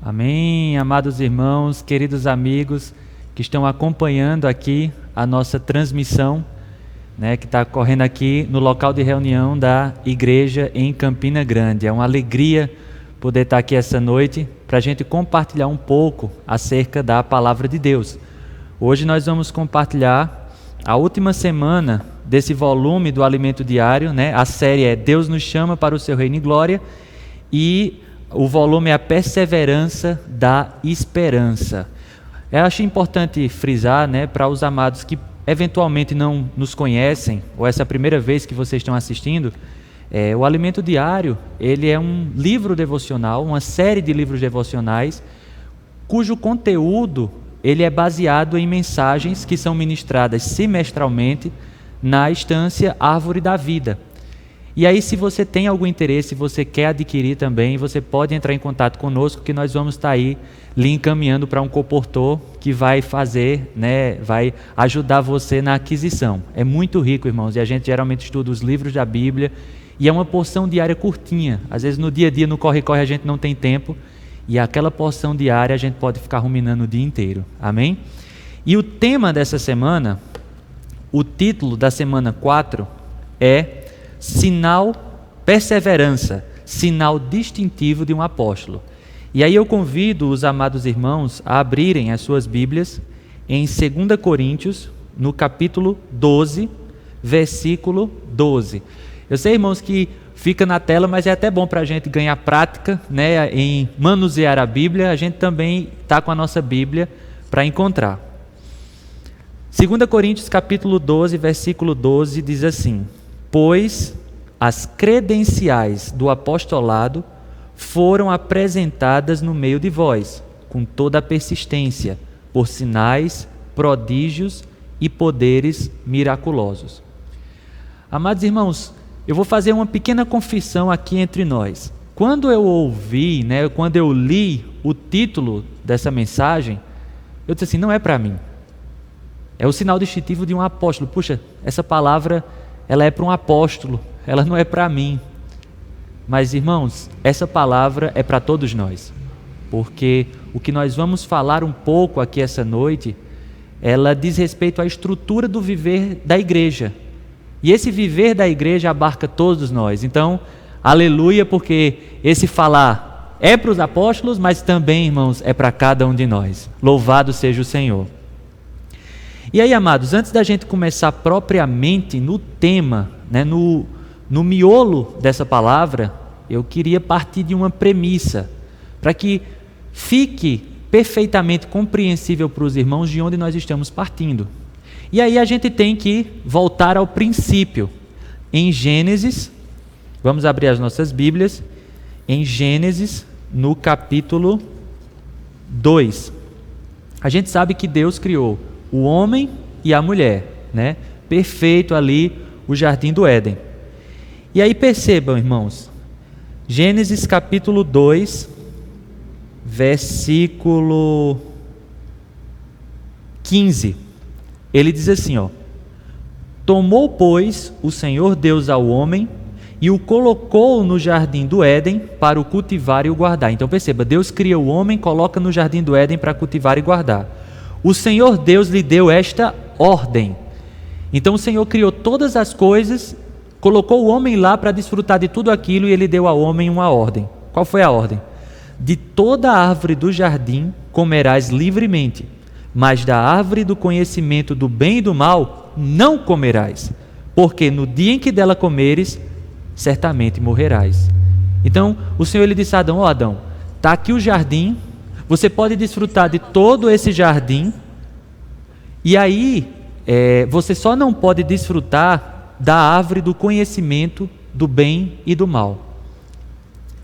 Amém, amados irmãos, queridos amigos que estão acompanhando aqui a nossa transmissão, que está ocorrendo aqui no local de reunião da igreja em Campina Grande. É uma alegria poder estar aqui essa noite para a gente compartilhar um pouco acerca da palavra de Deus. Hoje nós vamos compartilhar a última semana desse volume do Alimento Diário, A série é Deus nos chama para o seu reino e glória, e o volume é a perseverança da esperança. Eu acho importante frisar, para os amados que eventualmente não nos conhecem, ou essa é a primeira vez que vocês estão assistindo, o Alimento Diário, ele é um livro devocional, uma série de livros devocionais, cujo conteúdo ele é baseado em mensagens que são ministradas semestralmente na instância Árvore da Vida. E aí, se você tem algum interesse, se você quer adquirir também, você pode entrar em contato conosco, que nós vamos estar aí lhe encaminhando para um comportor que vai fazer, vai ajudar você na aquisição. É muito rico, irmãos, e a gente geralmente estuda os livros da Bíblia, e é uma porção diária curtinha. Às vezes no dia a dia, no corre-corre, a gente não tem tempo, e aquela porção diária a gente pode ficar ruminando o dia inteiro. Amém? E o tema dessa semana, o título da semana 4 é Sinal, perseverança, sinal distintivo de um apóstolo. E aí eu convido os amados irmãos a abrirem as suas Bíblias em 2 Coríntios, no capítulo 12, versículo 12. Eu sei, irmãos, que fica na tela, mas é até bom para a gente ganhar prática, em manusear a Bíblia. A gente também está com a nossa Bíblia para encontrar. 2 Coríntios capítulo 12, versículo 12 diz assim: pois as credenciais do apostolado foram apresentadas no meio de vós, com toda a persistência, por sinais, prodígios e poderes miraculosos. Amados irmãos, eu vou fazer uma pequena confissão aqui entre nós. Quando eu ouvi, quando eu li o título dessa mensagem, eu disse assim, não é para mim. É o sinal distintivo de um apóstolo. Puxa, essa palavra, ela é para um apóstolo, ela não é para mim. Mas, irmãos, essa palavra é para todos nós. Porque o que nós vamos falar um pouco aqui essa noite, ela diz respeito à estrutura do viver da igreja. E esse viver da igreja abarca todos nós. Então, aleluia, porque esse falar é para os apóstolos, mas também, irmãos, é para cada um de nós. Louvado seja o Senhor. E aí, amados, antes da gente começar propriamente no tema, no miolo dessa palavra, eu queria partir de uma premissa, para que fique perfeitamente compreensível para os irmãos de onde nós estamos partindo. E aí a gente tem que voltar ao princípio. Em Gênesis, vamos abrir as nossas Bíblias, em Gênesis, no capítulo 2. A gente sabe que Deus criou o homem e a mulher, perfeito ali o jardim do Éden. E aí percebam, irmãos, Gênesis capítulo 2, versículo 15, ele diz assim, tomou, pois, o Senhor Deus ao homem e o colocou no jardim do Éden para o cultivar e o guardar. Então perceba, Deus cria o homem, coloca no jardim do Éden para cultivar e guardar. O Senhor Deus lhe deu esta ordem. Então o Senhor criou todas as coisas, colocou o homem lá para desfrutar de tudo aquilo, e ele deu ao homem uma ordem. Qual foi a ordem? De toda árvore do jardim comerás livremente, mas da árvore do conhecimento do bem e do mal não comerás, porque no dia em que dela comeres, certamente morrerás. Então o Senhor, ele disse a Adão, Adão, está aqui o jardim, você pode desfrutar de todo esse jardim, e aí você só não pode desfrutar da árvore do conhecimento do bem e do mal.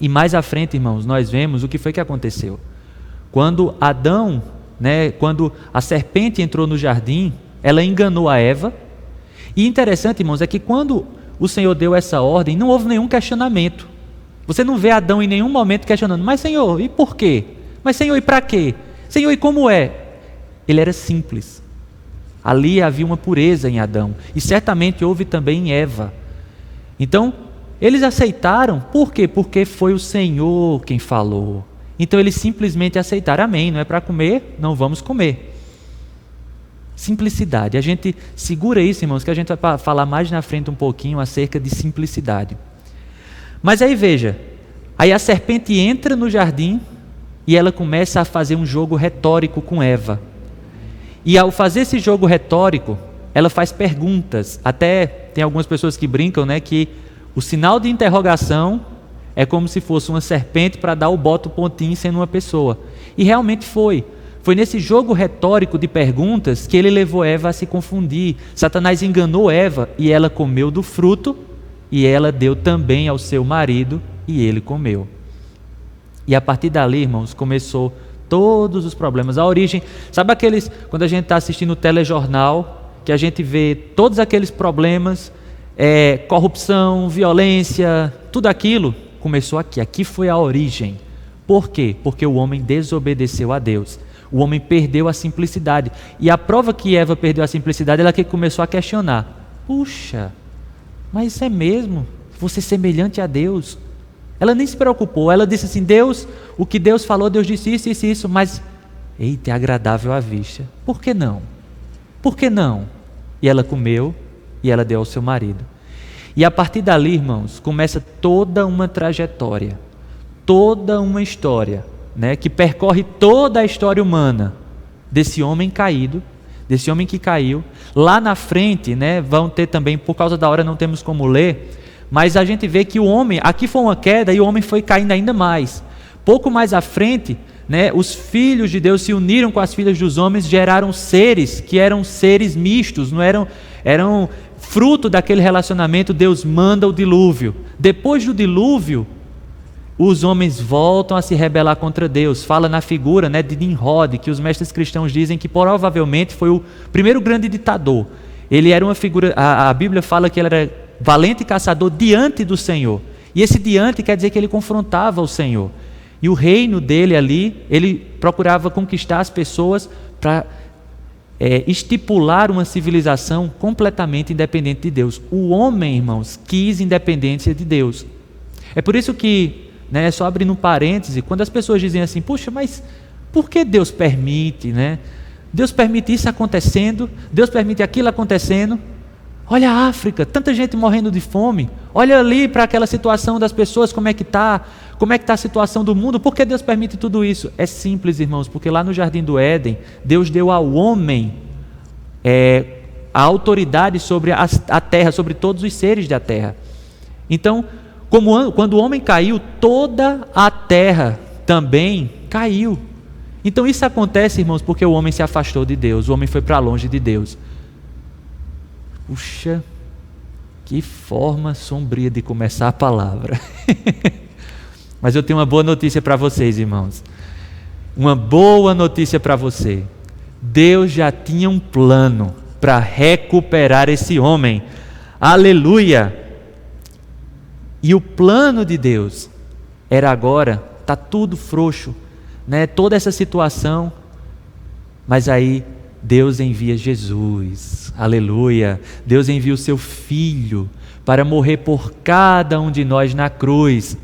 E mais à frente, irmãos, nós vemos o que foi que aconteceu. Quando Adão, quando a serpente entrou no jardim, ela enganou a Eva. E interessante, irmãos, é que quando o Senhor deu essa ordem, não houve nenhum questionamento. Você não vê Adão em nenhum momento questionando, mas Senhor, e por quê? Mas Senhor, e para quê? Senhor, e como é? Ele era simples. Ali havia uma pureza em Adão, e certamente houve também em Eva. Então, eles aceitaram, por quê? Porque foi o Senhor quem falou. Então eles simplesmente aceitaram, amém, não é para comer, não vamos comer. Simplicidade. A gente segura isso, irmãos, que a gente vai falar mais na frente um pouquinho acerca de simplicidade. Mas aí veja, aí a serpente entra no jardim e ela começa a fazer um jogo retórico com Eva. E ao fazer esse jogo retórico, ela faz perguntas. Até tem algumas pessoas que brincam, né, que o sinal de interrogação é como se fosse uma serpente para dar o boto pontinho sendo uma pessoa. E realmente foi. Foi nesse jogo retórico de perguntas que ele levou Eva a se confundir. Satanás enganou Eva e ela comeu do fruto e ela deu também ao seu marido e ele comeu. E a partir dali, irmãos, começou todos os problemas. A origem, sabe aqueles, quando a gente está assistindo o telejornal, que a gente vê todos aqueles problemas, corrupção, violência, tudo aquilo, começou aqui. Aqui foi a origem. Por quê? Porque o homem desobedeceu a Deus. O homem perdeu a simplicidade. E a prova que Eva perdeu a simplicidade, ela que começou a questionar. Puxa, mas isso é mesmo? Você semelhante a Deus? Ela nem se preocupou. Ela disse assim, Deus, o que Deus falou, Deus disse isso, isso, isso. Mas, eita, é agradável à vista. Por que não? Por que não? E ela comeu e ela deu ao seu marido. E a partir dali, irmãos, começa toda uma trajetória. Toda uma história, né, que percorre toda a história humana desse homem caído, desse homem que caiu. Lá na frente, né, vão ter também, por causa da hora não temos como ler, mas a gente vê que o homem, aqui foi uma queda e o homem foi caindo ainda mais. Pouco mais à frente, né, os filhos de Deus se uniram com as filhas dos homens, geraram seres que eram seres mistos, não eram fruto daquele relacionamento. Deus manda o dilúvio. Depois do dilúvio, os homens voltam a se rebelar contra Deus. Fala na figura, né, de Nimrod, que os mestres cristãos dizem que provavelmente foi o primeiro grande ditador. Ele era uma figura, a Bíblia fala que ele era valente caçador diante do Senhor. E esse diante quer dizer que ele confrontava o Senhor. E o reino dele ali, ele procurava conquistar as pessoas para estipular uma civilização completamente independente de Deus. O homem, irmãos, quis independência de Deus. É por isso que, né, só abrindo um parêntese, quando as pessoas dizem assim, puxa, mas por que Deus permite, né? Deus permite isso acontecendo, Deus permite aquilo acontecendo. Olha a África, tanta gente morrendo de fome. Olha ali para aquela situação das pessoas, como é que está a situação do mundo. Por que Deus permite tudo isso? É simples, irmãos, porque lá no Jardim do Éden, Deus deu ao homem a autoridade sobre a terra, sobre todos os seres da terra. Então, quando o homem caiu, toda a terra também caiu. Então isso acontece, irmãos, porque o homem se afastou de Deus, o homem foi para longe de Deus. Puxa, que forma sombria de começar a palavra. Mas eu tenho uma boa notícia para vocês, irmãos. Uma boa notícia para você. Deus já tinha um plano para recuperar esse homem. Aleluia! E o plano de Deus era agora, está tudo frouxo, né? Toda essa situação, mas aí Deus envia Jesus, aleluia, Deus envia o seu Filho para morrer por cada um de nós na cruz,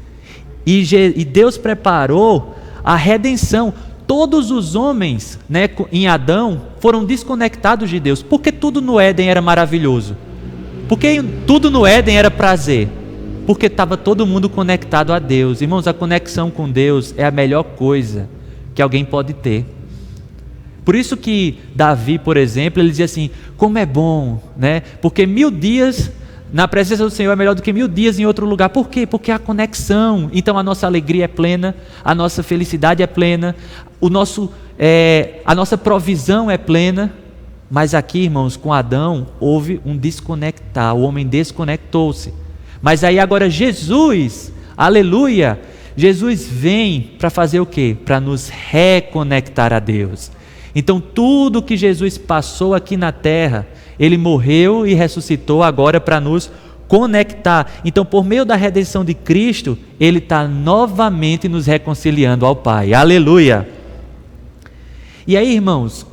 e Deus preparou a redenção. Todos os homens, né, em Adão foram desconectados de Deus, porque tudo no Éden era maravilhoso, porque tudo no Éden era prazer, porque estava todo mundo conectado a Deus. Irmãos, a conexão com Deus é a melhor coisa que alguém pode ter. Por isso que Davi, por exemplo, ele dizia assim, como é bom, né? Porque 1000 dias na presença do Senhor é melhor do que 1000 dias em outro lugar. Por quê? Porque a conexão. Então a nossa alegria é plena, a nossa felicidade é plena, a nossa provisão é plena. Mas aqui, irmãos, com Adão houve um desconectar, o homem desconectou-se. Mas aí agora Jesus, aleluia, Jesus vem para fazer o quê? Para nos reconectar a Deus. Então tudo que Jesus passou aqui na terra, Ele morreu e ressuscitou agora para nos conectar. Então por meio da redenção de Cristo, Ele está novamente nos reconciliando ao Pai. Aleluia! E aí, irmãos,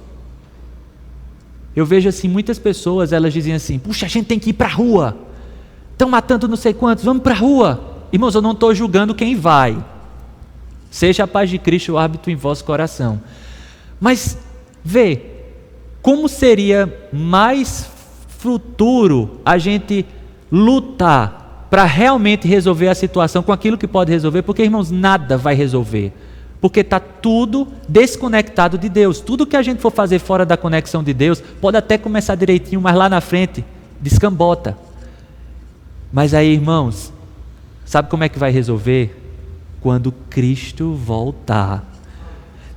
eu vejo assim, muitas pessoas, elas dizem assim, puxa, a gente tem que ir para a rua, estão matando não sei quantos, vamos para a rua. Irmãos, eu não estou julgando quem vai, Seja a paz de Cristo o árbitro em vosso coração. Mas vê, como seria mais futuro a gente lutar para realmente resolver a situação com aquilo que pode resolver, porque, irmãos, nada vai resolver. Porque está tudo desconectado de Deus. Tudo que a gente for fazer fora da conexão de Deus, pode até começar direitinho, mas lá na frente, descambota. Mas aí, irmãos, sabe como é que vai resolver? Quando Cristo voltar.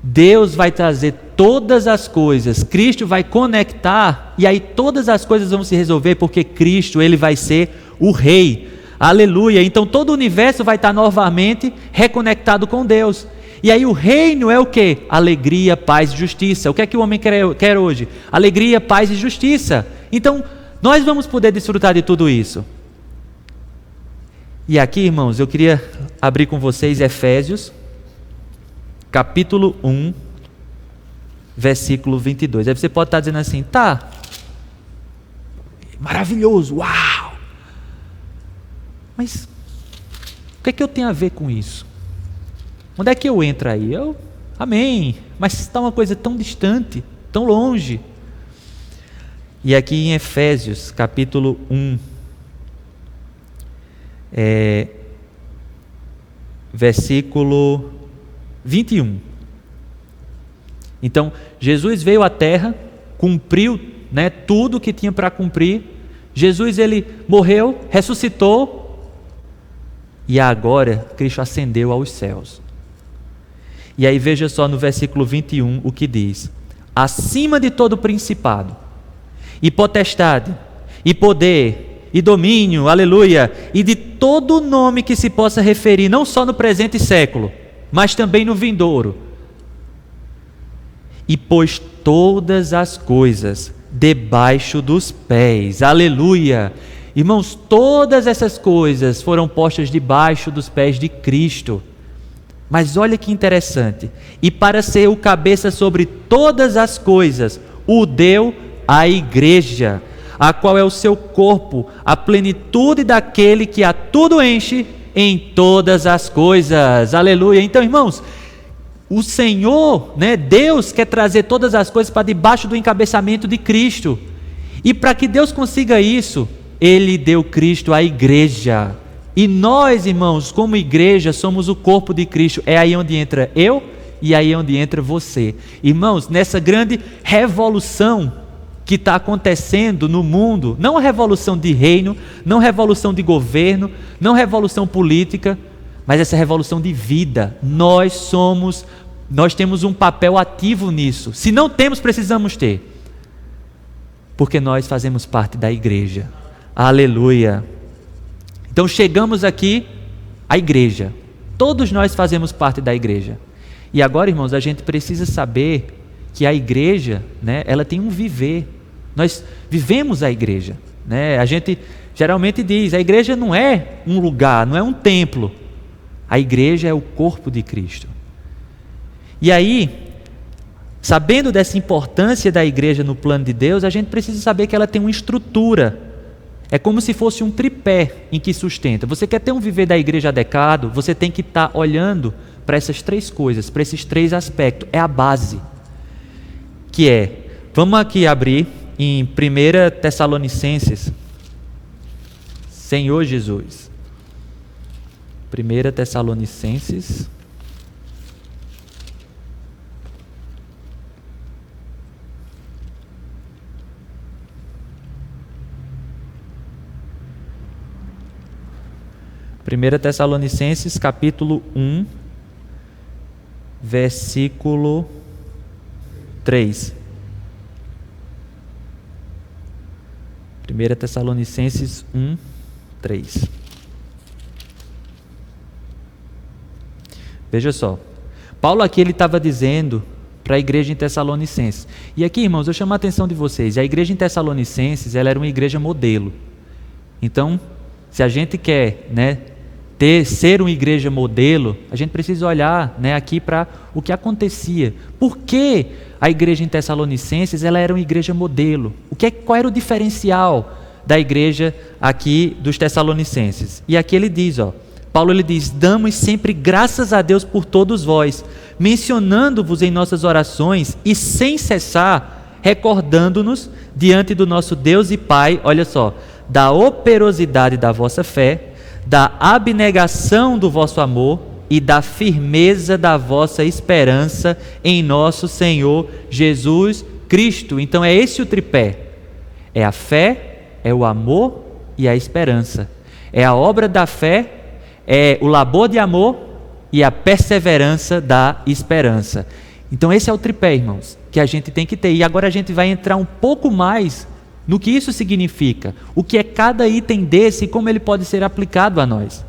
Deus vai trazer todas as coisas, Cristo vai conectar, e aí todas as coisas vão se resolver, porque Cristo, Ele vai ser o Rei. Aleluia! Então todo o universo vai estar novamente reconectado com Deus. E aí o reino é o quê? Alegria, paz e justiça. O que é que o homem quer hoje? Alegria, paz e justiça. Então nós vamos poder desfrutar de tudo isso. E aqui, irmãos, eu queria abrir com vocês Efésios, capítulo 1, versículo 22. Aí você pode estar dizendo assim, tá, maravilhoso, uau! Mas o que é que eu tenho a ver com isso? Onde é que eu entro aí? Amém, mas está uma coisa tão distante, tão longe. E aqui em Efésios, capítulo 1, versículo 21. Então, Jesus veio à terra, cumpriu, tudo que tinha para cumprir. Jesus, ele morreu, ressuscitou, e agora Cristo ascendeu aos céus. E aí veja só no versículo 21 o que diz: acima de todo principado, e potestade, e poder, e domínio, aleluia, e de todo nome que se possa referir, não só no presente século, mas também no vindouro. E pôs todas as coisas debaixo dos pés, aleluia. Irmãos, todas essas coisas foram postas debaixo dos pés de Cristo. Mas olha que interessante, e para ser o cabeça sobre todas as coisas, o deu à igreja, a qual é o seu corpo, a plenitude daquele que a tudo enche em todas as coisas, aleluia. Então, irmãos, o Senhor, Deus quer trazer todas as coisas para debaixo do encabeçamento de Cristo, e para que Deus consiga isso, Ele deu Cristo à igreja. E nós, irmãos, como igreja, somos o corpo de Cristo. É aí onde entra eu e aí onde entra você. Irmãos, nessa grande revolução que está acontecendo no mundo, não a revolução de reino, não revolução de governo, não revolução política, mas essa revolução de vida. Nós temos um papel ativo nisso. Se não temos, precisamos ter. Porque nós fazemos parte da igreja. Aleluia! Então chegamos aqui à igreja, todos nós fazemos parte da igreja, e agora, irmãos, a gente precisa saber que a igreja, ela tem um viver, nós vivemos a igreja, a gente geralmente diz, a igreja não é um lugar, não é um templo, a igreja é o corpo de Cristo. E aí, sabendo dessa importância da igreja no plano de Deus, a gente precisa saber que ela tem uma estrutura. É como se fosse um tripé em que sustenta. Você quer ter um viver da igreja adequado, você tem que estar olhando para essas três coisas, para esses três aspectos. É a base. Vamos aqui abrir em 1 Tessalonicenses, Senhor Jesus. 1 Tessalonicenses. Primeira Tessalonicenses, capítulo 1, versículo 3. 1 Tessalonicenses 1, 3. Veja só, Paulo aqui ele estava dizendo para a igreja em Tessalonicenses. E aqui, irmãos, eu chamo a atenção de vocês, a igreja em Tessalonicenses, ela era uma igreja modelo. Então, se a gente quer, ser uma igreja modelo, a gente precisa olhar, aqui para o que acontecia. Por que a igreja em Tessalonicenses ela era uma igreja modelo? Qual era o diferencial da igreja aqui dos Tessalonicenses? E aqui ele diz, Paulo ele diz: damos sempre graças a Deus por todos vós, mencionando-vos em nossas orações e sem cessar, recordando-nos diante do nosso Deus e Pai, olha só, da operosidade da vossa fé, da abnegação do vosso amor e da firmeza da vossa esperança em nosso Senhor Jesus Cristo. Então é esse o tripé, é a fé, é o amor e a esperança, é a obra da fé, é o labor de amor e a perseverança da esperança. Então esse é o tripé, irmãos, que a gente tem que ter. E agora a gente vai entrar um pouco mais no que isso significa, o que é cada item desse e como ele pode ser aplicado a nós.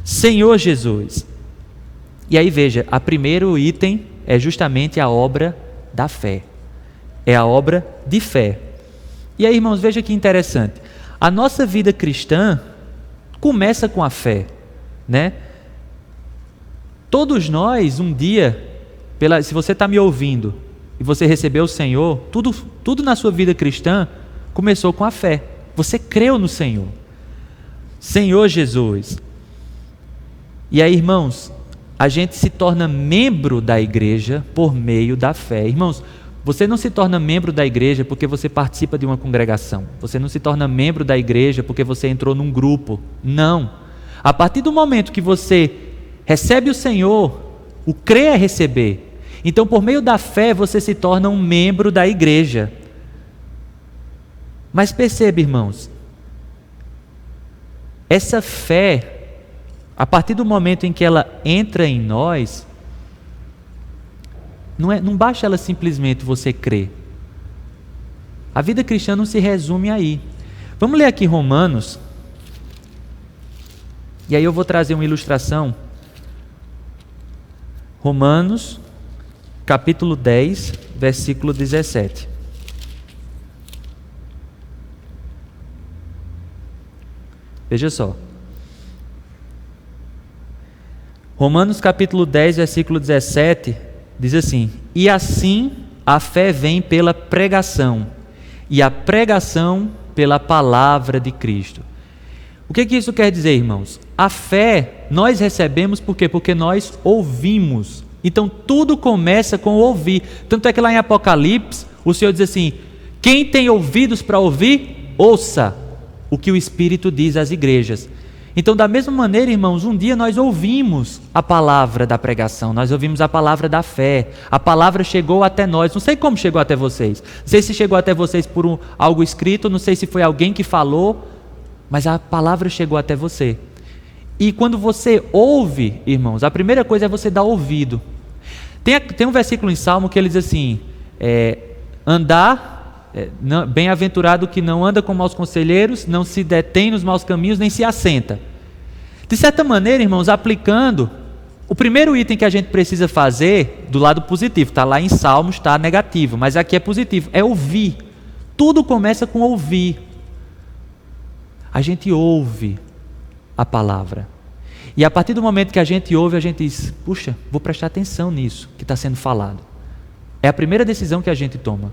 Senhor Jesus. E aí veja, o primeiro item é justamente a obra da fé, é a obra de fé. E aí, irmãos, veja que interessante, a nossa vida cristã começa com a fé, né? Todos nós um dia, se você está me ouvindo e você recebeu o Senhor, tudo na sua vida cristã começou com a fé. Você creu no Senhor, Senhor Jesus. E aí, irmãos, a gente se torna membro da igreja por meio da fé. Irmãos, você não se torna membro da igreja porque você participa de uma congregação. Você não se torna membro da igreja porque você entrou num grupo. Não. A partir do momento que você recebe o Senhor, o crer é receber. Então, por meio da fé, você se torna um membro da igreja. Mas perceba, irmãos, essa fé, a partir do momento em que ela entra em nós, não basta ela simplesmente você crer. A vida cristã não se resume aí. Vamos ler aqui Romanos, e aí eu vou trazer uma ilustração. Romanos, capítulo 10, versículo 17. Veja só. Romanos capítulo 10, versículo 17, diz assim: e assim a fé vem pela pregação, e a pregação pela palavra de Cristo. O que isso quer dizer, irmãos? A fé nós recebemos por quê? Porque nós ouvimos. Então tudo começa com ouvir. Tanto é que lá em Apocalipse, o Senhor diz assim: quem tem ouvidos para ouvir, ouça o que o Espírito diz às igrejas. Então, da mesma maneira, irmãos, um dia nós ouvimos a palavra da pregação, nós ouvimos a palavra da fé, a palavra chegou até nós. Não sei como chegou até vocês, não sei se chegou até vocês por algo escrito, não sei se foi alguém que falou, mas a palavra chegou até você. E quando você ouve, irmãos, a primeira coisa é você dar ouvido. Tem um versículo em Salmo que ele diz assim: bem-aventurado que não anda com maus conselheiros, não se detém nos maus caminhos, nem se assenta. De certa maneira, irmãos, aplicando, o primeiro item que a gente precisa fazer, do lado positivo, está lá em Salmos, está negativo, mas aqui é positivo, é ouvir. Tudo começa com ouvir. A gente ouve a palavra. E a partir do momento que a gente ouve, a gente diz: puxa, vou prestar atenção nisso que está sendo falado. É a primeira decisão que a gente toma.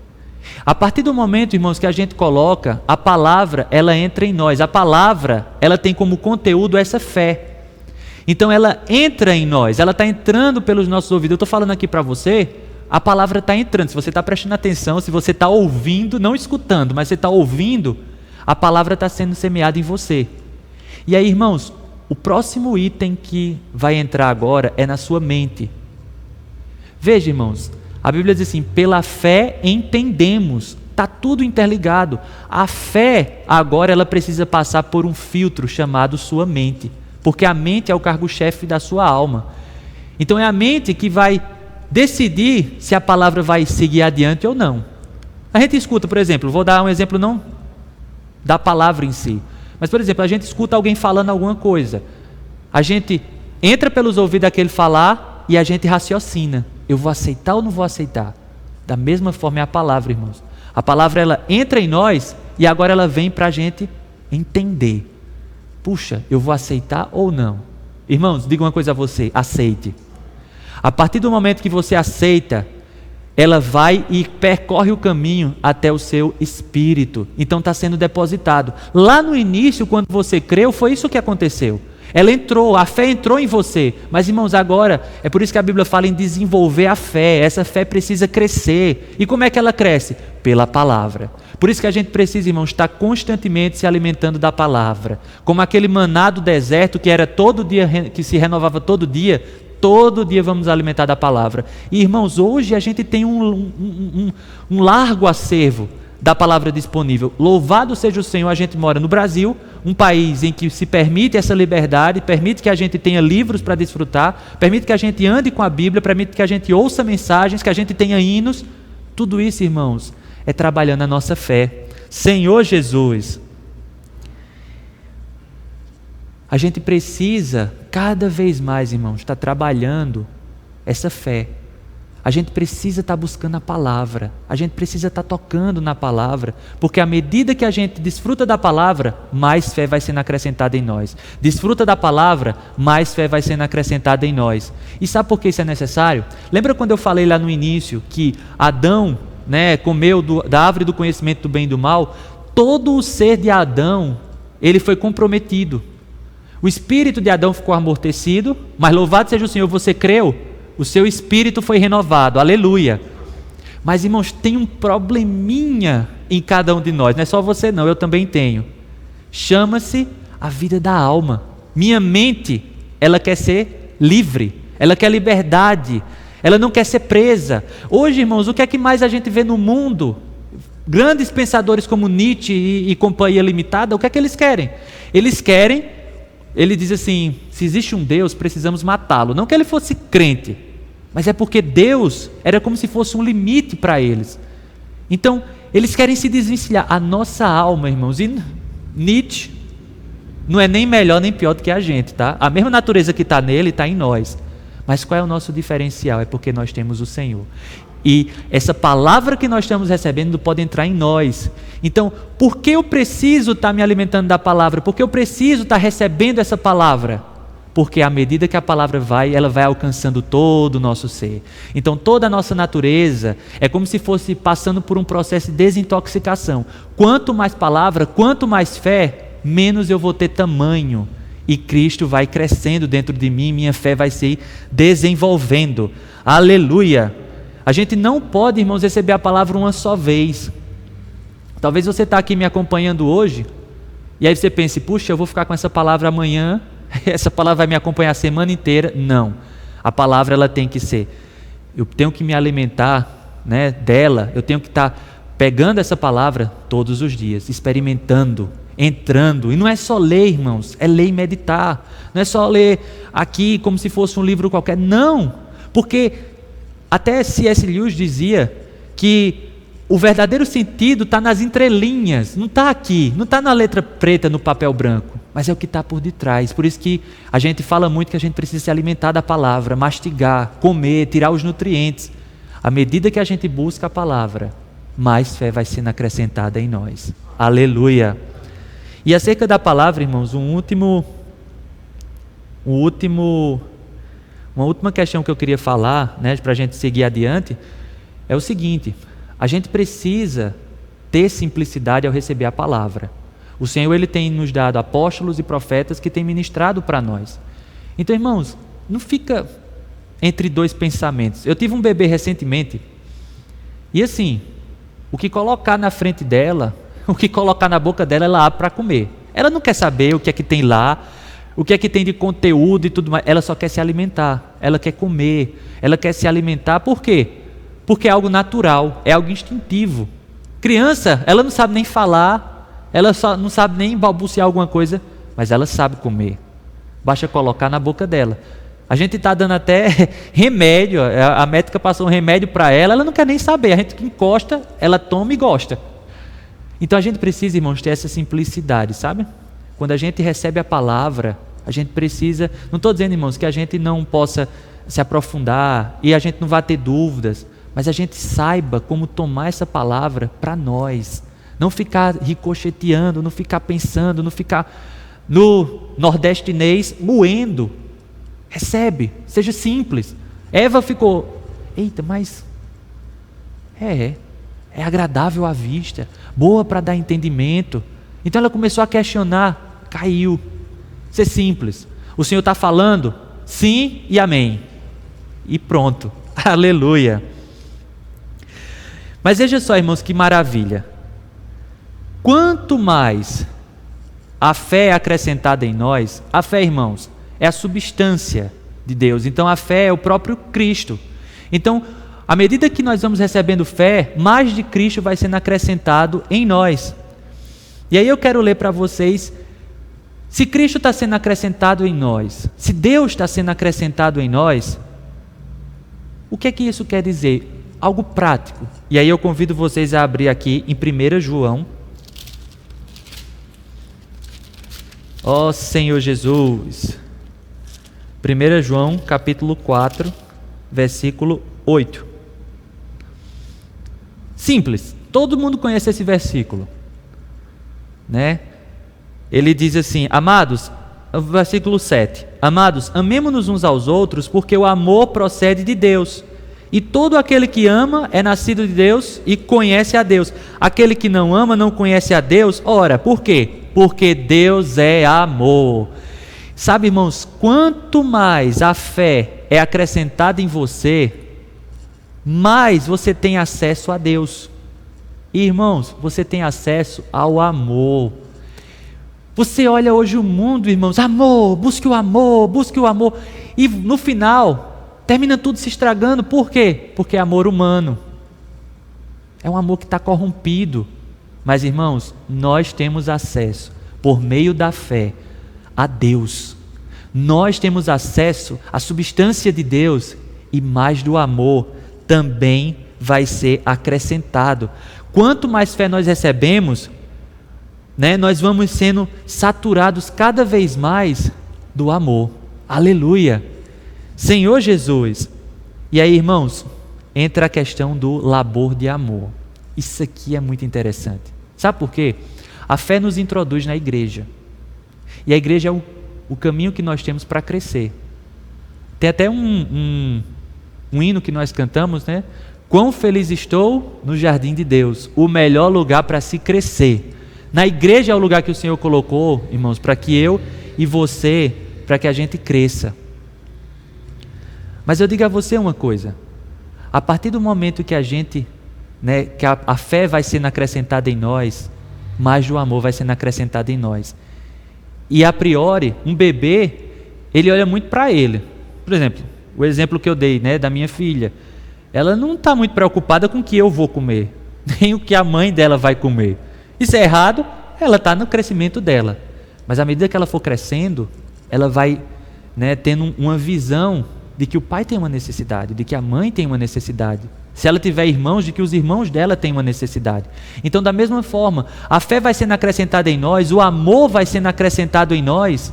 A partir do momento, irmãos, que a gente coloca a palavra, ela entra em nós. A palavra, ela tem como conteúdo essa fé. Então ela entra em nós, ela está entrando pelos nossos ouvidos. Eu estou falando aqui para você, a palavra está entrando. Se você está prestando atenção, se você está ouvindo, não escutando, mas você está ouvindo, a palavra está sendo semeada em você. E aí, irmãos, o próximo item que vai entrar agora é na sua mente. Veja, irmãos, a Bíblia diz assim: pela fé entendemos. Está tudo interligado. A fé agora ela precisa passar por um filtro chamado sua mente, porque a mente é o cargo-chefe da sua alma. Então é a mente que vai decidir se a palavra vai seguir adiante ou não. A gente escuta, por exemplo, vou dar um exemplo não da palavra em si, mas por exemplo, a gente escuta alguém falando alguma coisa, a gente entra pelos ouvidos daquele falar e a gente raciocina: eu vou aceitar ou não vou aceitar? Da mesma forma é a palavra, irmãos. A palavra ela entra em nós e agora ela vem para a gente entender. Puxa, eu vou aceitar ou não? Irmãos, digo uma coisa a você: aceite. A partir do momento que você aceita, ela vai e percorre o caminho até o seu espírito. Então está sendo depositado. Lá no início, quando você creu, foi isso que aconteceu. Ela entrou, a fé entrou em você. Mas, irmãos, agora, é por isso que a Bíblia fala em desenvolver a fé. Essa fé precisa crescer. E como é que ela cresce? Pela palavra. Por isso que a gente precisa, irmãos, estar constantemente se alimentando da palavra. Como aquele maná do deserto que era todo dia, que se renovava todo dia vamos nos alimentar da palavra. E, irmãos, hoje a gente tem um largo acervo da palavra disponível. Louvado seja o Senhor, a gente mora no Brasil, um país em que se permite essa liberdade, permite que a gente tenha livros para desfrutar, permite que a gente ande com a Bíblia, permite que a gente ouça mensagens, que a gente tenha hinos. Tudo isso, irmãos, é trabalhando a nossa fé. Senhor Jesus, a gente precisa cada vez mais, irmãos, estar trabalhando essa fé. A gente precisa estar buscando a palavra, a gente precisa estar tocando na palavra, porque à medida que a gente desfruta da palavra, mais fé vai sendo acrescentada em nós. Desfruta da palavra, mais fé vai sendo acrescentada em nós. E sabe por que isso é necessário? Lembra quando eu falei lá no início que Adão, comeu da árvore do conhecimento do bem e do mal? Todo o ser de Adão, ele foi comprometido. O espírito de Adão ficou amortecido, mas louvado seja o Senhor, você creu? O seu espírito foi renovado, aleluia. Mas, irmãos, tem um probleminha em cada um de nós, não é só você não, eu também tenho. Chama-se a vida da alma. Minha mente, ela quer ser livre, ela quer liberdade, ela não quer ser presa. Hoje, irmãos, o que é que mais a gente vê no mundo? Grandes pensadores como Nietzsche e Companhia Limitada, o que é que eles querem? Ele diz assim, se existe um Deus, precisamos matá-lo. Não que ele fosse crente, mas é porque Deus era como se fosse um limite para eles. Então, eles querem se desvencilhar. A nossa alma, irmãos, e Nietzsche não é nem melhor nem pior do que a gente, tá? A mesma natureza que está nele está em nós. Mas qual é o nosso diferencial? É porque nós temos o Senhor. E essa palavra que nós estamos recebendo pode entrar em nós. Então, por que eu preciso estar me alimentando da palavra? Por que eu preciso estar recebendo essa palavra? Porque à medida que a palavra ela vai alcançando todo o nosso ser. Então, toda a nossa natureza é como se fosse passando por um processo de desintoxicação. Quanto mais palavra, quanto mais fé, menos eu vou ter tamanho. E Cristo vai crescendo dentro de mim, minha fé vai se desenvolvendo. Aleluia! A gente não pode, irmãos, receber a palavra uma só vez. Talvez você está aqui me acompanhando hoje, e aí você pense, puxa, eu vou ficar com essa palavra amanhã, essa palavra vai me acompanhar a semana inteira. Não, a palavra ela tem que ser, eu tenho que me alimentar dela, eu tenho que estar pegando essa palavra todos os dias, experimentando, entrando. E não é só ler, irmãos, é ler e meditar. Não é só ler aqui como se fosse um livro qualquer, não, porque até C.S. Lewis dizia que o verdadeiro sentido está nas entrelinhas, não está aqui, não está na letra preta no papel branco, mas é o que está por detrás. Por isso que a gente fala muito que a gente precisa se alimentar da palavra, mastigar, comer, tirar os nutrientes. À medida que a gente busca a palavra, mais fé vai sendo acrescentada em nós. Aleluia! E acerca da palavra, irmãos, uma última questão que eu queria falar, para a gente seguir adiante, é o seguinte: a gente precisa ter simplicidade ao receber a palavra. O Senhor ele tem nos dado apóstolos e profetas que têm ministrado para nós. Então, irmãos, não fica entre dois pensamentos. Eu tive um bebê recentemente, e assim, o que colocar na frente dela, o que colocar na boca dela, ela abre para comer. Ela não quer saber o que é que tem lá, o que é que tem de conteúdo e tudo mais. Ela só quer se alimentar, ela quer comer, ela quer se alimentar. Por quê? Porque é algo natural, é algo instintivo. Criança, ela não sabe nem falar, ela só não sabe nem balbuciar alguma coisa, mas ela sabe comer. Basta colocar na boca dela. A gente está dando até remédio, a médica passou um remédio para ela não quer nem saber. A gente que encosta, ela toma e gosta. Então a gente precisa, irmãos, ter essa simplicidade, sabe? Quando a gente recebe a palavra, a gente precisa, não estou dizendo, irmãos, que a gente não possa se aprofundar e a gente não vai ter dúvidas, mas a gente saiba como tomar essa palavra para nós, não ficar ricocheteando, não ficar pensando, não ficar no nordestinês moendo. Recebe, seja simples. Eva ficou, eita, mas é agradável à vista, boa para dar entendimento. Então ela começou a questionar, caiu. Ser simples. O Senhor está falando? Sim e amém. E pronto. Aleluia. Mas veja só, irmãos, que maravilha. Quanto mais a fé é acrescentada em nós, a fé, irmãos, é a substância de Deus. Então a fé é o próprio Cristo. Então, à medida que nós vamos recebendo fé, mais de Cristo vai sendo acrescentado em nós. E aí eu quero ler para vocês, se Cristo está sendo acrescentado em nós, se Deus está sendo acrescentado em nós, o que é que isso quer dizer? Algo prático. E aí eu convido vocês a abrir aqui em 1 João. Ó Senhor Jesus. 1 João capítulo 4, versículo 8. Simples, todo mundo conhece esse versículo, né? Ele diz assim, amados, versículo 7, amados, amemo-nos uns aos outros, porque o amor procede de Deus, e todo aquele que ama é nascido de Deus e conhece a Deus. Aquele que não ama não conhece a Deus. Ora, por quê? Porque Deus é amor. Sabe, irmãos, quanto mais a fé é acrescentada em você, mais você tem acesso a Deus. E, irmãos, você tem acesso ao amor. Você olha hoje o mundo, irmãos, amor, busque o amor, busque o amor. E no final, termina tudo se estragando. Por quê? Porque é amor humano. É um amor que está corrompido. Mas, irmãos, nós temos acesso, por meio da fé, a Deus. Nós temos acesso à substância de Deus, e mais do amor também vai ser acrescentado. Quanto mais fé nós recebemos, né, nós vamos sendo saturados cada vez mais do amor. Aleluia! Senhor Jesus. E aí, irmãos, entra a questão do labor de amor. Isso aqui é muito interessante. Sabe por quê? A fé nos introduz na igreja. E a igreja é o caminho que nós temos para crescer. Tem até um hino que nós cantamos, né? Quão feliz estou no jardim de Deus, o melhor lugar para se crescer. Na igreja é o lugar que o Senhor colocou, irmãos, para que eu e você, para que a gente cresça. Mas eu digo a você uma coisa, a partir do momento que a gente, né, que a fé vai sendo acrescentada em nós, mais do amor vai sendo acrescentado em nós. E a priori, um bebê, ele olha muito para ele. Por exemplo, o exemplo que eu dei, né, da minha filha, ela não está muito preocupada com o que eu vou comer, nem o que a mãe dela vai comer. Isso é errado, ela está no crescimento dela. Mas à medida que ela for crescendo, ela vai, né, tendo uma visão de que o pai tem uma necessidade, de que a mãe tem uma necessidade. Se ela tiver irmãos, de que os irmãos dela têm uma necessidade. Então, da mesma forma, a fé vai sendo acrescentada em nós, o amor vai sendo acrescentado em nós.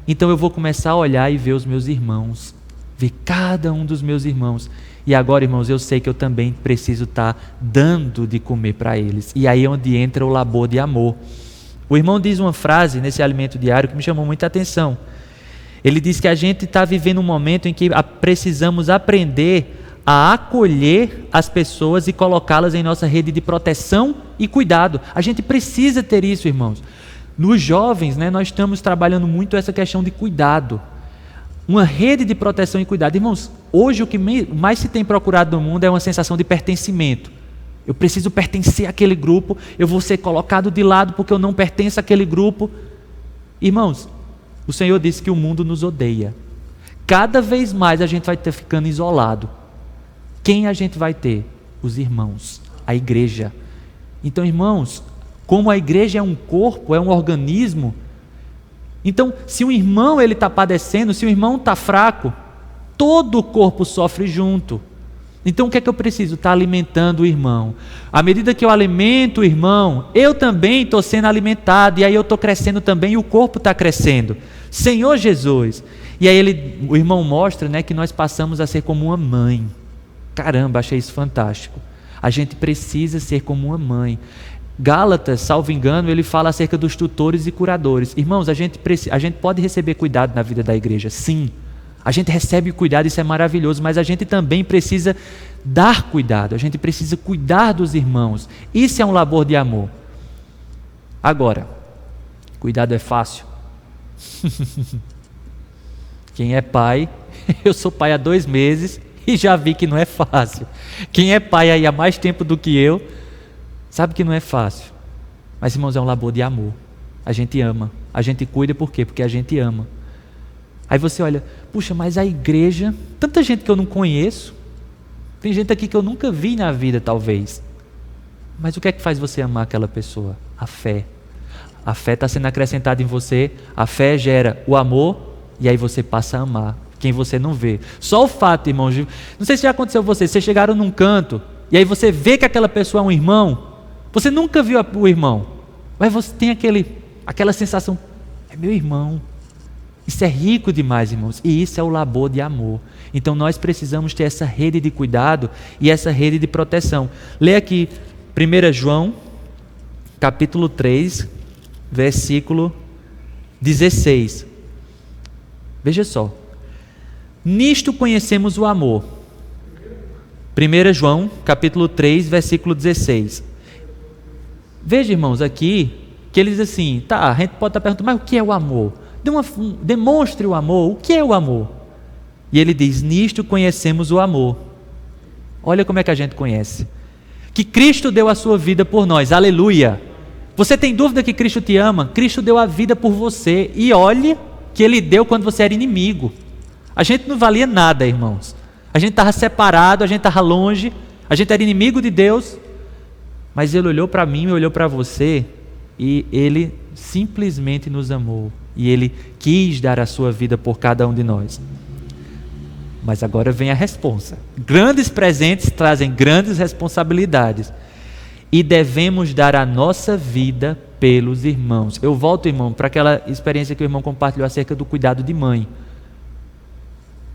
Então eu vou começar a olhar e ver os meus irmãos, ver cada um dos meus irmãos. E agora, irmãos, eu sei que eu também preciso estar dando de comer para eles. E aí é onde entra o labor de amor. O irmão diz uma frase nesse alimento diário que me chamou muita atenção. Ele diz que a gente está vivendo um momento em que precisamos aprender a acolher as pessoas e colocá-las em nossa rede de proteção e cuidado. A gente precisa ter isso, irmãos. Nos jovens, né, nós estamos trabalhando muito essa questão de cuidado. Uma rede de proteção e cuidado. Irmãos, hoje o que mais se tem procurado no mundo é uma sensação de pertencimento. Eu preciso pertencer àquele grupo, eu vou ser colocado de lado porque eu não pertenço àquele grupo. Irmãos, o Senhor disse que o mundo nos odeia. Cada vez mais a gente vai estar ficando isolado. Quem a gente vai ter? Os irmãos, a igreja. Então, irmãos, como a igreja é um corpo, é um organismo, então, se um irmão está padecendo, se o irmão está fraco, todo o corpo sofre junto. Então, o que é que eu preciso? Estar alimentando o irmão. À medida que eu alimento o irmão, eu também estou sendo alimentado, e aí eu estou crescendo também, e o corpo está crescendo. Senhor Jesus. E aí o irmão mostra, né, que nós passamos a ser como uma mãe. Caramba, achei isso fantástico. A gente precisa ser como uma mãe. Gálatas, salvo engano, ele fala acerca dos tutores e curadores. Irmãos, a gente pode receber cuidado na vida da igreja, sim. A gente recebe cuidado, isso é maravilhoso, mas a gente também precisa dar cuidado, a gente precisa cuidar dos irmãos. Isso é um labor de amor. Agora, cuidado é fácil? Quem é pai, eu sou pai há 2 meses e já vi que não é fácil. Quem é pai aí há mais tempo do que eu, sabe que não é fácil. Mas, irmãos, é um labor de amor. A gente ama, a gente cuida por quê? Porque a gente ama. Aí você olha, puxa, mas a igreja, tanta gente que eu não conheço, tem gente aqui que eu nunca vi na vida talvez. Mas o que é que faz você amar aquela pessoa? A fé. A fé está sendo acrescentada em você, a fé gera o amor e aí você passa a amar quem você não vê. Só o fato, irmãos, não sei se já aconteceu com vocês chegaram num canto e aí você vê que aquela pessoa é um irmão, você nunca viu o irmão, mas você tem aquela sensação, é meu irmão. Isso é rico demais, irmãos, e isso é o labor de amor. Então nós precisamos ter essa rede de cuidado e essa rede de proteção. Lê aqui 1 João, capítulo 3, versículo 16. Veja só. Nisto conhecemos o amor. 1 João, capítulo 3, versículo 16. Veja, irmãos, aqui, que ele diz assim, a gente pode estar perguntando, mas o que é o amor? Demonstre o amor, o que é o amor? E ele diz, nisto conhecemos o amor. Olha como é que a gente conhece. Que Cristo deu a sua vida por nós, aleluia. Você tem dúvida que Cristo te ama? Cristo deu a vida por você, e olhe que Ele deu quando você era inimigo. A gente não valia nada, irmãos. A gente estava separado, a gente estava longe, a gente era inimigo de Deus, mas Ele olhou para mim e olhou para você, e Ele simplesmente nos amou, e Ele quis dar a sua vida por cada um de nós. Mas agora vem a responsa. Grandes presentes trazem grandes responsabilidades. E devemos dar a nossa vida pelos irmãos. Eu volto, irmão, para aquela experiência que o irmão compartilhou acerca do cuidado de mãe.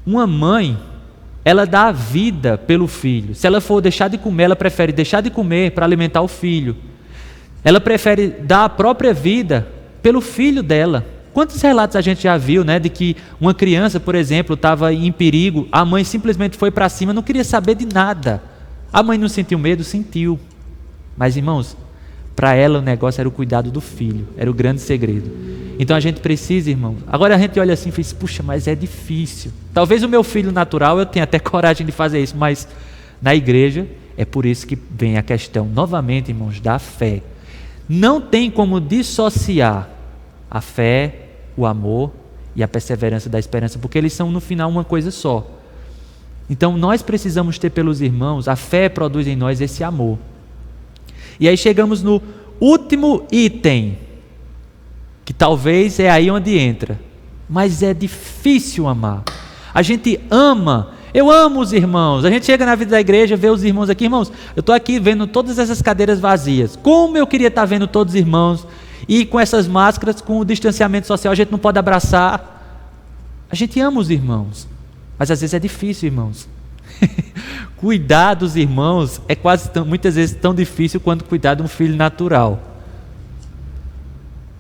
Uma mãe, ela dá a vida pelo filho. Se ela for deixar de comer, ela prefere deixar de comer para alimentar o filho. Ela prefere dar a própria vida pelo filho dela. Quantos relatos a gente já viu, né, de que uma criança, por exemplo, estava em perigo, a mãe simplesmente foi para cima, não queria saber de nada. A mãe não sentiu medo? Sentiu. Mas, irmãos, para ela o negócio era o cuidado do filho, era o grande segredo. Então a gente precisa, irmãos, agora a gente olha assim e diz, puxa, mas é difícil. Talvez o meu filho natural eu tenha até coragem de fazer isso, mas na igreja é por isso que vem a questão, novamente, irmãos, da fé. Não tem como dissociar a fé, o amor e a perseverança da esperança, porque eles são no final uma coisa só. Então nós precisamos ter pelos irmãos, a fé produz em nós esse amor. E aí chegamos no último item, que talvez é aí onde entra, mas é difícil amar. A gente ama, eu amo os irmãos, a gente chega na vida da igreja, vê os irmãos aqui, irmãos, eu estou aqui vendo todas essas cadeiras vazias, como eu queria estar vendo todos os irmãos, e com essas máscaras, com o distanciamento social, a gente não pode abraçar. A gente ama os irmãos, mas às vezes é difícil, irmãos. Cuidar dos irmãos é muitas vezes tão difícil quanto cuidar de um filho natural.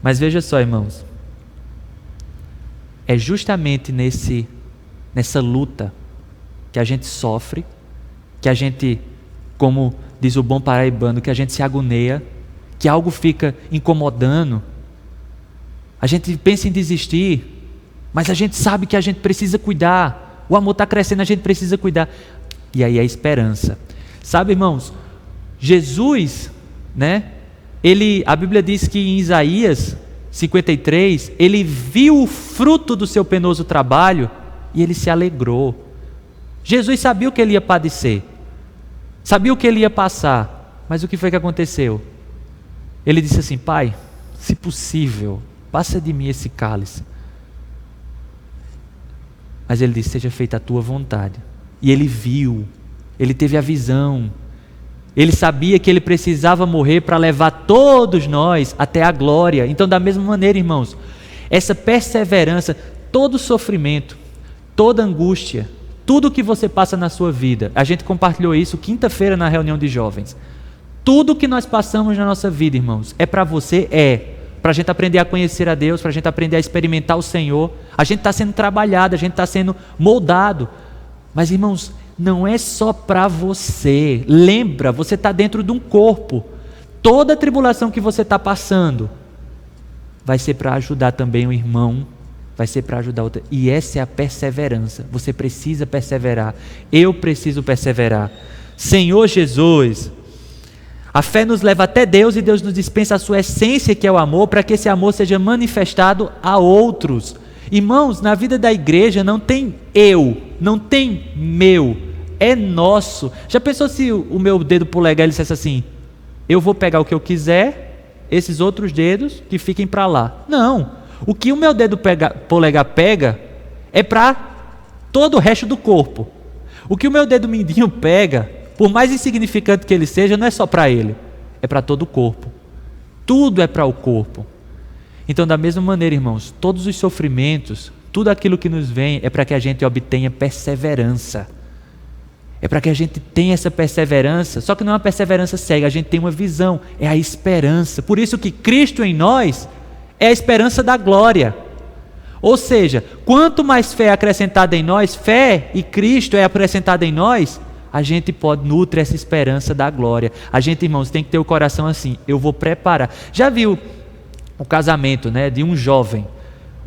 Mas veja só, irmãos, é justamente nessa luta que a gente sofre, que a gente, como diz o bom paraibano, que a gente se agonia, que algo fica incomodando, a gente pensa em desistir, mas a gente sabe que a gente precisa cuidar, o amor está crescendo, a gente precisa cuidar, e aí é a esperança. Sabe, irmãos, Jesus, né, a Bíblia diz que em Isaías 53, ele viu o fruto do seu penoso trabalho e ele se alegrou. Jesus sabia o que ele ia padecer, sabia o que ele ia passar, mas o que foi que aconteceu? Ele disse assim, Pai, se possível, passa de mim esse cálice. Mas ele disse, seja feita a tua vontade. E ele viu, ele teve a visão, ele sabia que ele precisava morrer para levar todos nós até a glória. Então, da mesma maneira, irmãos, essa perseverança, todo sofrimento, toda angústia, tudo que você passa na sua vida, a gente compartilhou isso quinta-feira na reunião de jovens. Tudo que nós passamos na nossa vida, irmãos, é para você, para a gente aprender a conhecer a Deus, para a gente aprender a experimentar o Senhor. A gente está sendo trabalhado, a gente está sendo moldado. Mas, irmãos, não é só para você. Lembra, você está dentro de um corpo. Toda a tribulação que você está passando vai ser para ajudar também o irmão vai ser para ajudar outra. E essa é a perseverança. Você precisa perseverar. Eu preciso perseverar. Senhor Jesus, a fé nos leva até Deus e Deus nos dispensa a sua essência, que é o amor, para que esse amor seja manifestado a outros. Irmãos, na vida da igreja não tem eu, não tem meu, é nosso. Já pensou se o meu dedo polegar ele dissesse assim: eu vou pegar o que eu quiser, esses outros dedos que fiquem para lá? Não, o que o meu dedo polegar pega é para todo o resto do corpo. O que o meu dedo mindinho pega, por mais insignificante que ele seja, não é só para ele, é para todo o corpo. Tudo é para o corpo. Então, da mesma maneira, irmãos, todos os sofrimentos, tudo aquilo que nos vem é para que a gente obtenha perseverança. É para que a gente tenha essa perseverança, só que não é uma perseverança cega, a gente tem uma visão, é a esperança. Por isso que Cristo em nós é a esperança da glória. Ou seja, quanto mais fé é acrescentada em nós, fé e Cristo é acrescentada em nós, a gente nutre essa esperança da glória. A gente, irmãos, tem que ter o coração assim: eu vou preparar. Já viu o casamento, né, de um jovem?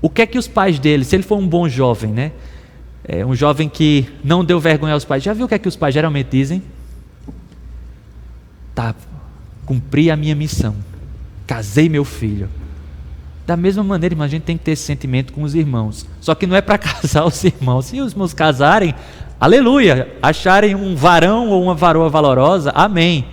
O que é que os pais dele, se ele for um bom jovem, né, um jovem que não deu vergonha aos pais, já viu o que é que os pais geralmente dizem? Tá, cumpri a minha missão, casei meu filho. Da mesma maneira, irmão, a gente tem que ter esse sentimento com os irmãos. Só que não é para casar os irmãos. Se os irmãos casarem, aleluia, acharem um varão ou uma varoa valorosa, amém.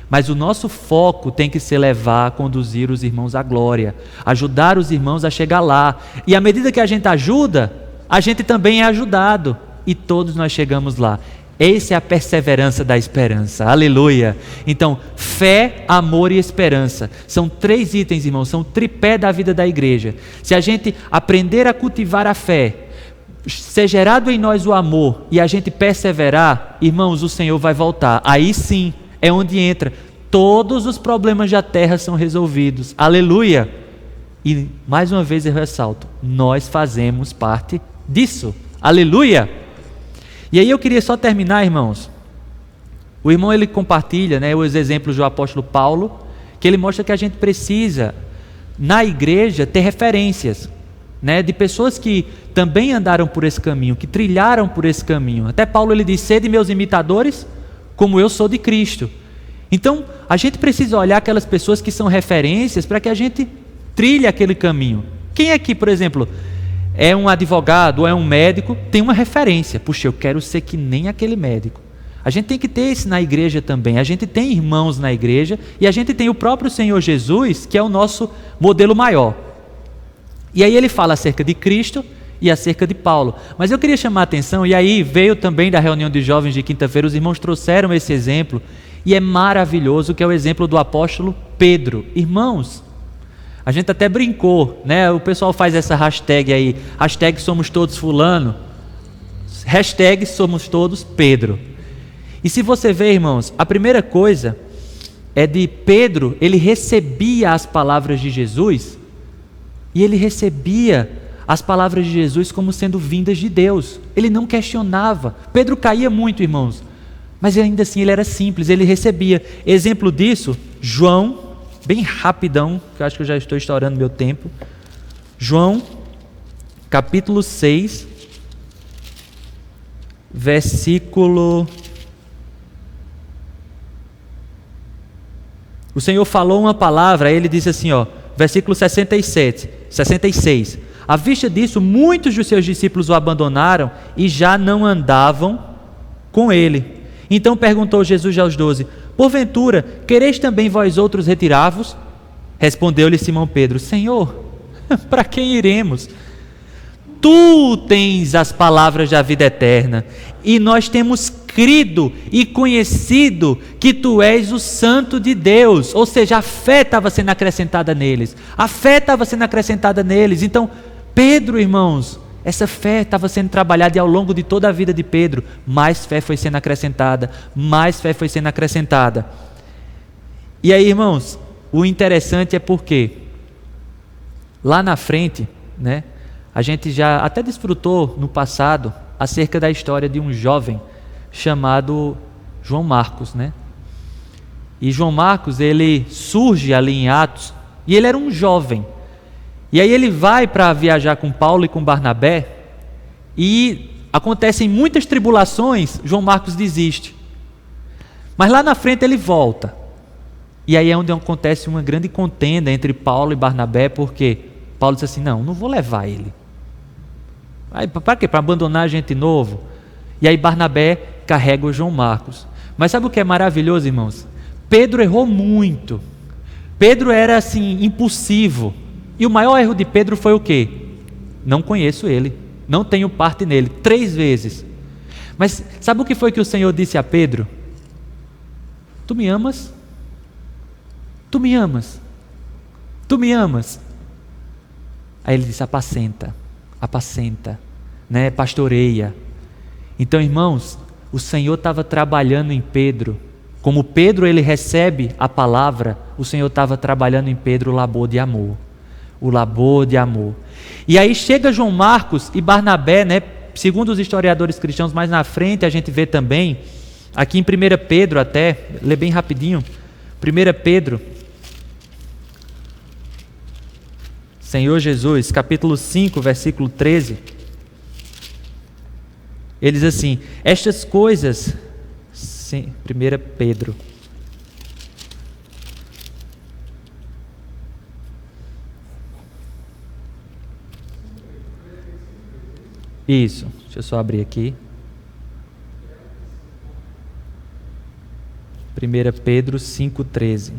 Mas o nosso foco tem que ser levar, conduzir os irmãos à glória, ajudar os irmãos a chegar lá. E à medida que a gente ajuda, a gente também é ajudado. E todos nós chegamos lá. Essa é a perseverança da esperança, aleluia. Então, fé, amor e esperança são 3 itens, irmãos, são o tripé da vida da igreja. Se a gente aprender a cultivar a fé, ser gerado em nós o amor e a gente perseverar, irmãos, o Senhor vai voltar. Aí sim é onde entra, todos os problemas da terra são resolvidos, aleluia. E mais uma vez eu ressalto, nós fazemos parte disso, aleluia. E aí eu queria só terminar, irmãos. O irmão ele compartilha, né, os exemplos do apóstolo Paulo, que ele mostra que a gente precisa, na igreja, ter referências, né, de pessoas que também andaram por esse caminho, que trilharam por esse caminho. Até Paulo ele diz: sede meus imitadores, como eu sou de Cristo. Então, a gente precisa olhar aquelas pessoas que são referências para que a gente trilhe aquele caminho. Quem aqui, por exemplo, é um advogado ou é um médico, tem uma referência: puxa, eu quero ser que nem aquele médico. A gente tem que ter isso na igreja também. A gente tem irmãos na igreja e a gente tem o próprio Senhor Jesus, que é o nosso modelo maior. E aí ele fala acerca de Cristo e acerca de Paulo. Mas eu queria chamar a atenção, e aí veio também da reunião de jovens de quinta-feira, os irmãos trouxeram esse exemplo, e é maravilhoso, que é o exemplo do apóstolo Pedro. Irmãos, a gente até brincou, né? O pessoal faz essa hashtag aí, hashtag somos todos fulano, hashtag somos todos Pedro. E se você ver, irmãos, a primeira coisa é de Pedro, ele recebia as palavras de Jesus, e ele recebia as palavras de Jesus como sendo vindas de Deus. Ele não questionava. Pedro caía muito, irmãos, mas ainda assim ele era simples, ele recebia. Exemplo disso, João, bem rapidão, que eu acho que eu já estou estourando meu tempo. João, capítulo 6, versículo... O Senhor falou uma palavra, aí ele disse assim, ó, versículo 66. À vista disso, muitos dos seus discípulos o abandonaram e já não andavam com ele. Então perguntou Jesus aos 12: porventura, quereis também vós outros retirar-vos? Respondeu-lhe Simão Pedro: Senhor, para quem iremos? Tu tens as palavras da vida eterna, e nós temos crido e conhecido que tu és o Santo de Deus. Ou seja, a fé estava sendo acrescentada neles. Então, Pedro, irmãos, essa fé estava sendo trabalhada, e ao longo de toda a vida de Pedro, mais fé foi sendo acrescentada. E aí, irmãos, o interessante é porque lá na frente, né, a gente já até desfrutou no passado acerca da história de um jovem chamado João Marcos, né? E João Marcos, ele surge ali em Atos, e ele era um jovem. E aí ele vai para viajar com Paulo e com Barnabé, e acontecem muitas tribulações, João Marcos desiste. Mas lá na frente ele volta. E aí é onde acontece uma grande contenda entre Paulo e Barnabé, porque Paulo diz assim, não vou levar ele. Para quê? Para abandonar gente de novo? E aí Barnabé carrega o João Marcos. Mas sabe o que é maravilhoso, irmãos? Pedro errou muito. Pedro era assim, impulsivo. E o maior erro de Pedro foi o quê? Não conheço ele, não tenho parte nele, 3 vezes. Mas sabe o que foi que o Senhor disse a Pedro? Tu me amas? Tu me amas? Tu me amas? Aí ele disse, apacenta, né? Pastoreia. Então, irmãos, o Senhor estava trabalhando em Pedro. Como Pedro ele recebe a palavra, o Senhor estava trabalhando em Pedro o labor de amor. O labor de amor. E aí chega João Marcos e Barnabé, né? Segundo os historiadores cristãos, mais na frente a gente vê também, aqui em 1 Pedro até, lê bem rapidinho, 1 Pedro, Senhor Jesus, capítulo 5, versículo 13, ele diz assim, estas coisas, 1 Pedro, isso, deixa eu só abrir aqui. 1 Pedro 5,13.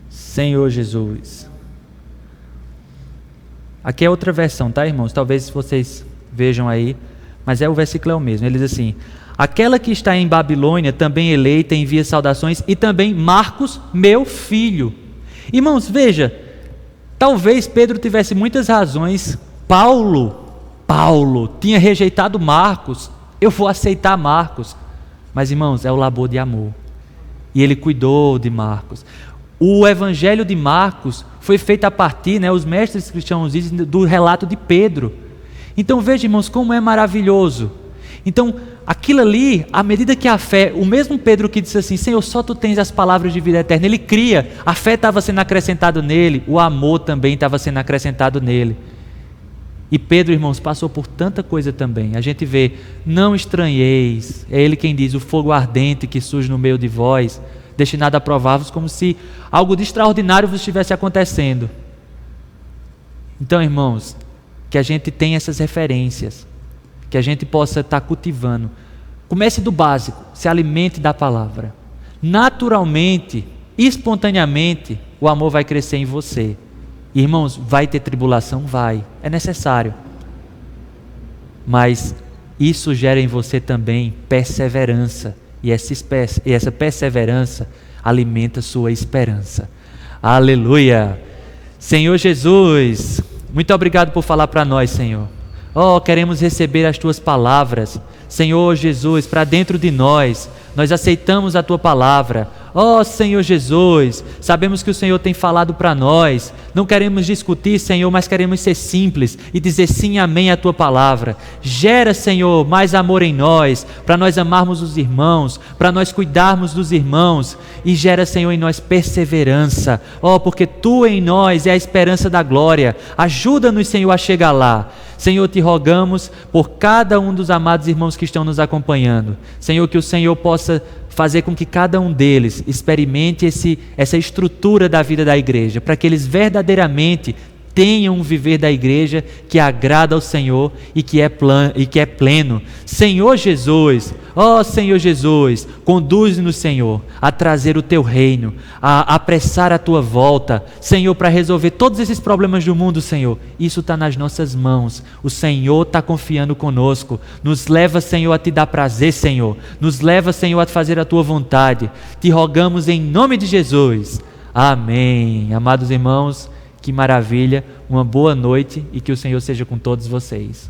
Senhor Jesus. Aqui é outra versão, tá, irmãos? Talvez vocês vejam aí, mas o versículo é o mesmo. Ele diz assim, aquela que está em Babilônia, também eleita, envia saudações, e também Marcos, meu filho. Irmãos, veja, talvez Pedro tivesse muitas razões. Paulo tinha rejeitado Marcos. Eu vou aceitar Marcos. Mas, irmãos, é o labor de amor. E ele cuidou de Marcos. O evangelho de Marcos foi feito a partir, né, os mestres cristãos dizem, do relato de Pedro. Então, veja, irmãos, como é maravilhoso. Então, aquilo ali, à medida que a fé, o mesmo Pedro que disse assim, Senhor, só Tu tens as palavras de vida eterna, ele cria, a fé estava sendo acrescentada nele, o amor também estava sendo acrescentado nele. E Pedro, irmãos, passou por tanta coisa também. A gente vê, não estranheis, é ele quem diz, o fogo ardente que surge no meio de vós, destinado a provar-vos como se algo de extraordinário vos estivesse acontecendo. Então, irmãos, que a gente tenha essas referências, que a gente possa estar cultivando. Comece do básico, se alimente da palavra. Naturalmente, espontaneamente, o amor vai crescer em você. Irmãos, vai ter tribulação? Vai, é necessário. Mas isso gera em você também perseverança. E essa perseverança alimenta sua esperança. Aleluia! Senhor Jesus, muito obrigado por falar para nós, Senhor. Queremos receber as Tuas palavras. Senhor Jesus, para dentro de nós aceitamos a Tua palavra. Senhor Jesus, sabemos que o Senhor tem falado para nós. Não queremos discutir, Senhor, mas queremos ser simples e dizer sim, amém à Tua palavra. Gera, Senhor, mais amor em nós, para nós amarmos os irmãos, para nós cuidarmos dos irmãos. E gera, Senhor, em nós perseverança. Porque Tu em nós é a esperança da glória. Ajuda-nos, Senhor, a chegar lá. Senhor, Te rogamos por cada um dos amados irmãos que estão nos acompanhando. Senhor, que o Senhor possa fazer com que cada um deles experimente essa estrutura da vida da igreja, para que eles verdadeiramente tenham um viver da igreja que agrada ao Senhor e que é pleno. Senhor Jesus, Senhor Jesus, conduz-nos, Senhor, a trazer o Teu reino, a apressar a Tua volta, Senhor, para resolver todos esses problemas do mundo, Senhor. Isso está nas nossas mãos. O Senhor está confiando conosco. Nos leva, Senhor, a Te dar prazer, Senhor. Nos leva, Senhor, a fazer a Tua vontade. Te rogamos em nome de Jesus. Amém. Amados irmãos, que maravilha, uma boa noite e que o Senhor seja com todos vocês.